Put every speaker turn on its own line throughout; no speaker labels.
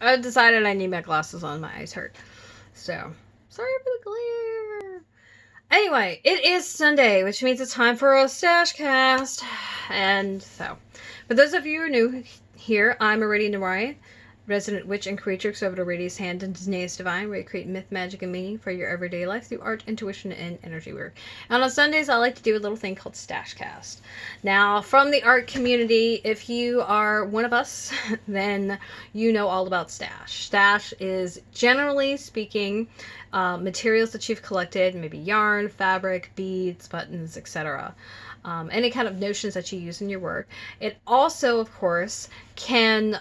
I decided I need my glasses on. My eyes hurt. So, sorry for the glare. Anyway, it is Sunday, which means it's time for a Stash Cast. And so, for those of you who are new here, I'm Iridian Orion, resident witch and creature, so over to Radius Hand and Danaeus Divine, where you create myth, magic, and meaning for your everyday life through art, intuition, and energy work. And on Sundays, I like to do a little thing called Stash Cast. Now, from the art community, if you are one of us, then you know all about Stash. Stash is, generally speaking, materials that you've collected, maybe yarn, fabric, beads, buttons, etc. Any kind of notions that you use in your work. It also, of course, can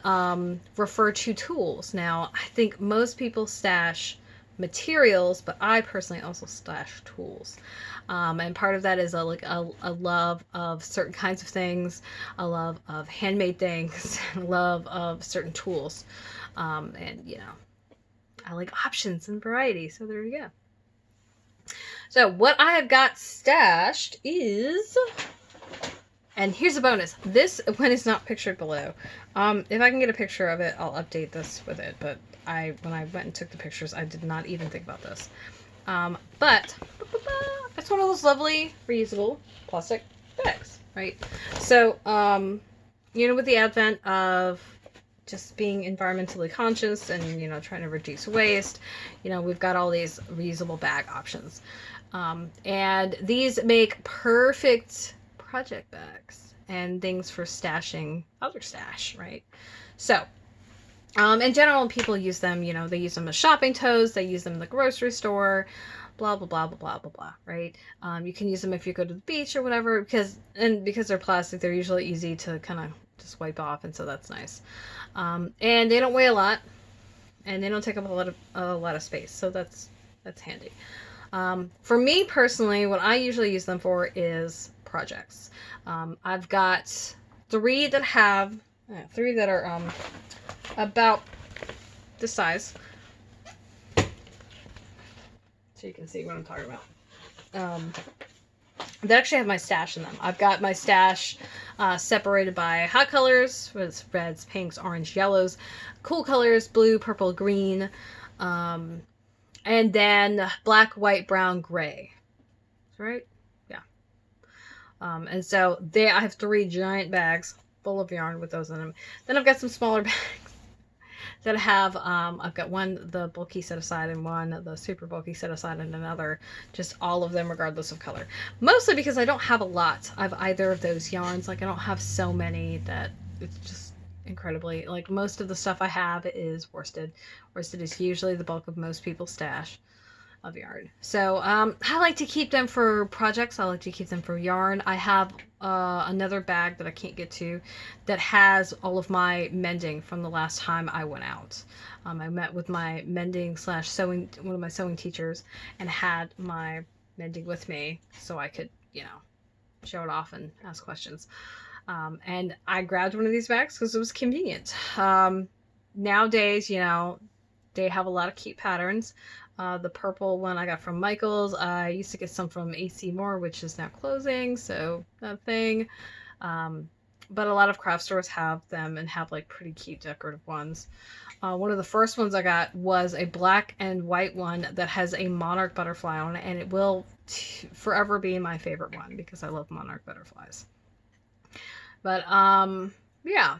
refer to tools. Now, I think most people stash materials, but I personally also stash tools. And part of that is a love of certain kinds of things, a love of handmade things, a love of certain tools. And, you know, I like options and variety, so there you go. So what I have got stashed is, and here's a bonus. This one is not pictured below. If I can get a picture of it, I'll update this with it. But when I went and took the pictures, I did not even think about this. But it's one of those lovely reusable plastic bags, right? So, you know, with the advent of just being environmentally conscious and, you know, trying to reduce waste, you know, we've got all these reusable bag options. And these make perfect project bags and things for stashing other stash, right? So, in general, people use them, you know, they use them as shopping totes, they use them in the grocery store, blah, blah, blah, blah, blah, blah, blah, right? You can use them if you go to the beach or whatever, because they're plastic, they're usually easy to kind of just wipe off, and so that's nice. And they don't weigh a lot, and they don't take up a lot of space, so that's handy. For me personally, what I usually use them for is projects. I've got three that are about this size, so you can see what I'm talking about. They actually have my stash in them. I've got my stash separated by hot colors, with reds, pinks, orange, yellows, cool colors, blue, purple, green, and then black, white, brown, gray. Right? Yeah. And so I have 3 giant bags full of yarn with those in them. Then I've got some smaller bags that have, I've got one, the bulky set aside, and one, the super bulky set aside, and another, just all of them regardless of color. Mostly because I don't have a lot of either of those yarns. Like, I don't have so many that it's just incredibly, like, most of the stuff I have is worsted. Worsted is usually the bulk of most people's stash of yarn. So I like to keep them for projects. I like to keep them for yarn. I have another bag that I can't get to that has all of my mending from the last time I went out. I met with my mending / sewing, one of my sewing teachers, and had my mending with me so I could, you know, show it off and ask questions. And I grabbed one of these bags because it was convenient. Nowadays, you know, they have a lot of cute patterns. The purple one I got from Michaels. I used to get some from AC Moore, which is now closing, so that thing. But a lot of craft stores have them and have like pretty cute decorative ones. One of the first ones I got was a black and white one that has a monarch butterfly on it, and it will forever be my favorite one because I love monarch butterflies. But yeah.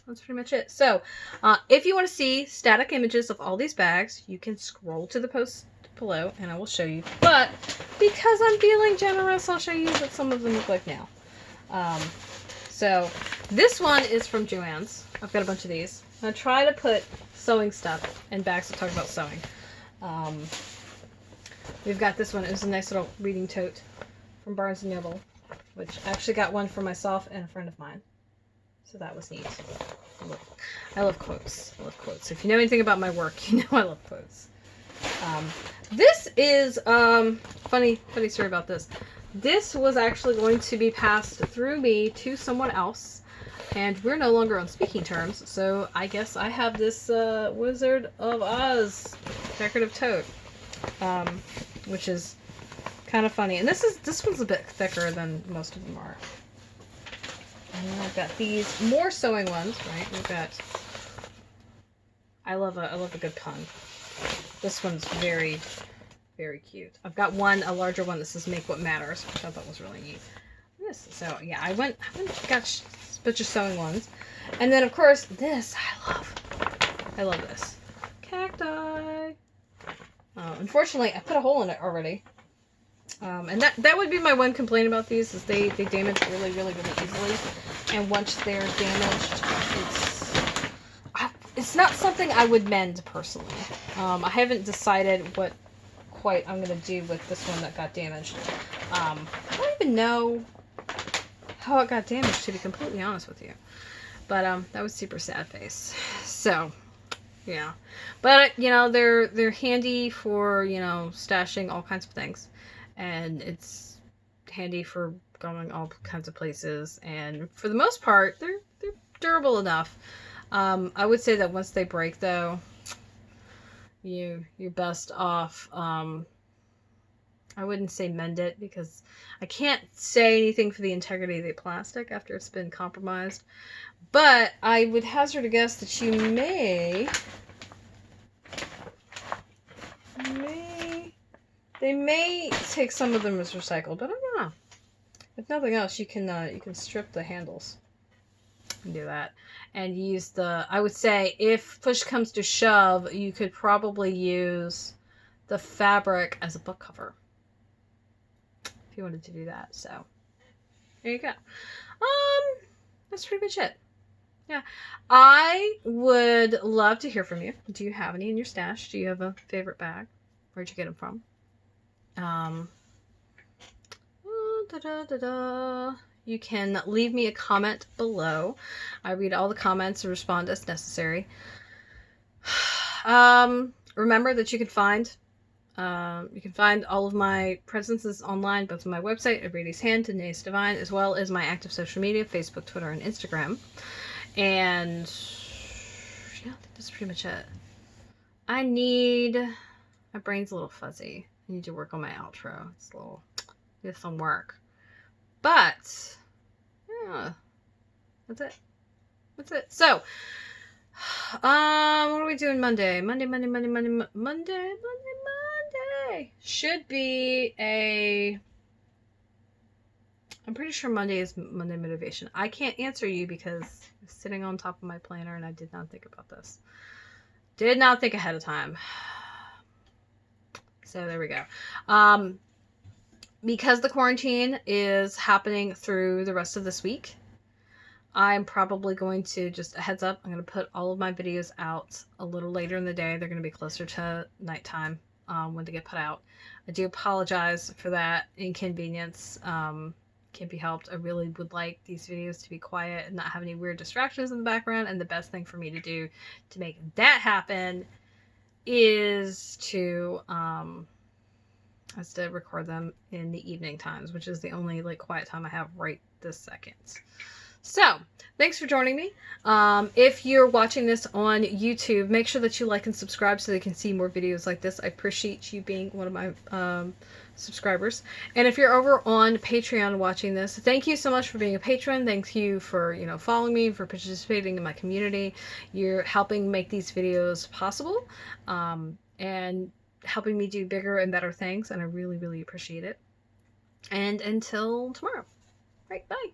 That's pretty much it. So, if you want to see static images of all these bags, you can scroll to the post below and I will show you. But because I'm feeling generous, I'll show you what some of them look like now. So, this one is from Joann's. I've got a bunch of these. I'm going to try to put sewing stuff in bags to talk about sewing. We've got this one. It was a nice little reading tote from Barnes & Noble, which I actually got one for myself and a friend of mine. So that was neat. I love quotes. I love quotes. If you know anything about my work, you know I love quotes. This is, funny story about this. This was actually going to be passed through me to someone else, and we're no longer on speaking terms, so I guess I have this Wizard of Oz decorative tote, which is kind of funny. And this one's a bit thicker than most of them are. And then I've got these more sewing ones, right? We've got I love a good pun. This one's very, very cute. I've got a larger one that says "Make What Matters," which I thought was really neat. This, so yeah, I went got a bunch of sewing ones, and then of course this I love this cacti. Unfortunately, I put a hole in it already. And that would be my one complaint about these is they damage really, really, really easily. And once they're damaged, it's not something I would mend personally. I haven't decided what quite I'm going to do with this one that got damaged. I don't even know how it got damaged, to be completely honest with you. But that was super sad face. So, yeah. But, you know, they're handy for, you know, stashing all kinds of things. And it's handy for going all kinds of places, and for the most part they're durable enough. I would say that once they break though, you're best off, I wouldn't say mend it because I can't say anything for the integrity of the plastic after it's been compromised, but I would hazard a guess that you they may take some of them as recycled, but I don't know. If nothing else, you can strip the handles and do that, and use the. I would say if push comes to shove, you could probably use the fabric as a book cover if you wanted to do that. So there you go. That's pretty much it. Yeah, I would love to hear from you. Do you have any in your stash? Do you have a favorite bag? Where'd you get them from? You can leave me a comment below. I read all the comments and respond as necessary. Remember that you can find all of my presences online, both on my website at Brady's Hand and Nace Divine, as well as my active social media, Facebook, Twitter, and Instagram. And yeah, I think that's pretty much it. My brain's a little fuzzy. I need to work on my outro. It's some work. But yeah, that's it. So, what are we doing Monday? Monday should be I'm pretty sure Monday is Monday Motivation. I can't answer you because it's sitting on top of my planner and I did not think about this. Did not think ahead of time. So there we go. Because the quarantine is happening through the rest of this week, I'm probably going to, just a heads up, I'm going to put all of my videos out a little later in the day. They're going to be closer to nighttime when they get put out. I do apologize for that inconvenience. Can't be helped. I really would like these videos to be quiet and not have any weird distractions in the background. And the best thing for me to do to make that happen is to record them in the evening times, which is the only quiet time I have right this second. So, thanks for joining me. If you're watching this on YouTube, make sure that you like and subscribe so they can see more videos like this. I appreciate you being one of my subscribers. And if you're over on Patreon watching this, thank you so much for being a patron. Thank you for, following me, for participating in my community. You're helping make these videos possible, and helping me do bigger and better things, and I really, really appreciate it. And until tomorrow. Right, bye.